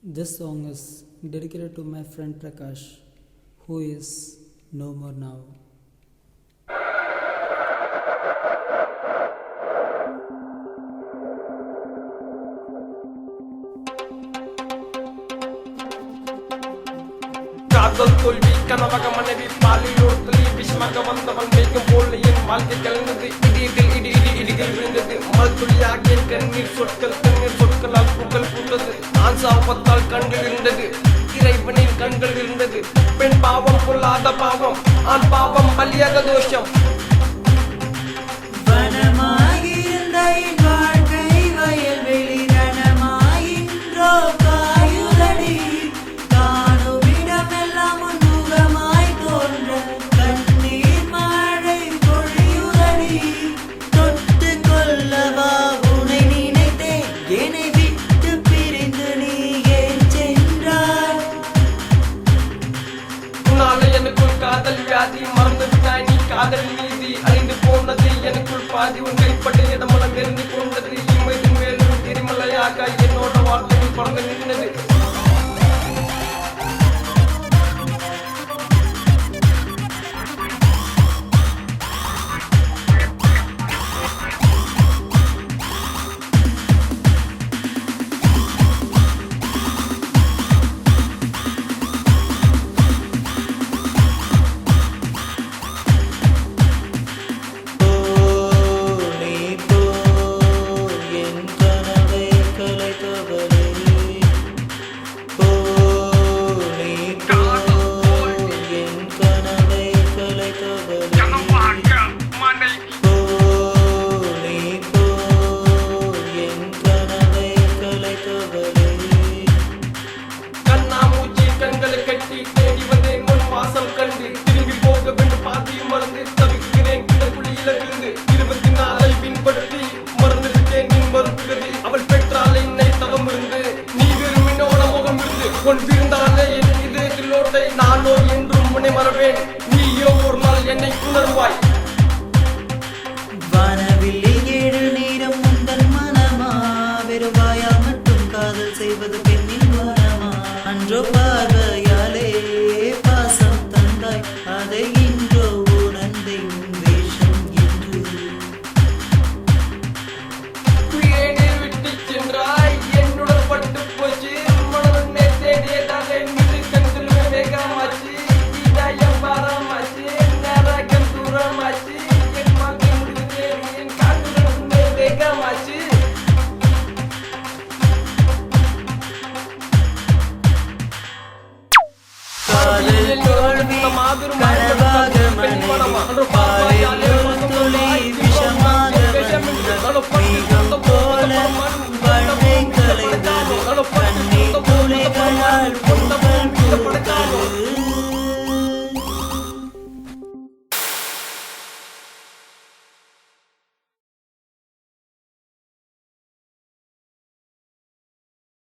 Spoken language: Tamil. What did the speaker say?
This song is dedicated to my friend Prakash, who is no more now. காதல் தோல்வி கனவக மனைவி பாலியோர்த்தலி விஷமாக வந்தவன் மேய்க்கும் போல் என் வாழ்க்கை கலந்தது இடிகள் விழுந்தது மல்துளியாகிய கண்ணீர் சொற்களால் பூக்கள் பூத்தது நான் சாபத்தால் கண்கள் இருந்தது இறைவனின் கண்கள் இருந்தது பெண் பாவம் பொல்லாத பாவம் ஆண் பாவம் பலியாத தோஷம் எனக்குள் காதல் வியாதி மறந்து விட்டாய் நீ காதல் நீதி அறிந்து போனது எனக்குள் பாதி உன் கைப்பட்ட இடமலம் எரிந்து கொண்டது இம்மைது மேலும் எரிமலையாக என்னோட வாழ்க்கையில் பறந்து நின்றது அவள் பெற்றாலே என்னை தகமிருந்து நீ விரும்பினோட முகம் இருந்து கொன் விருந்தாலே என் இதயத்தில் ஓட்டை நானோ என்றும் முனை மறவேன் நீயோ ஒரு நாள் என்னை உணர்வாய் வானவில்லை 7 நேரம் உந்தன் மனமா வெறுவாயா மட்டும் காதல் செய்வது பெண்ணின் மனமா அன்றோ பார்வை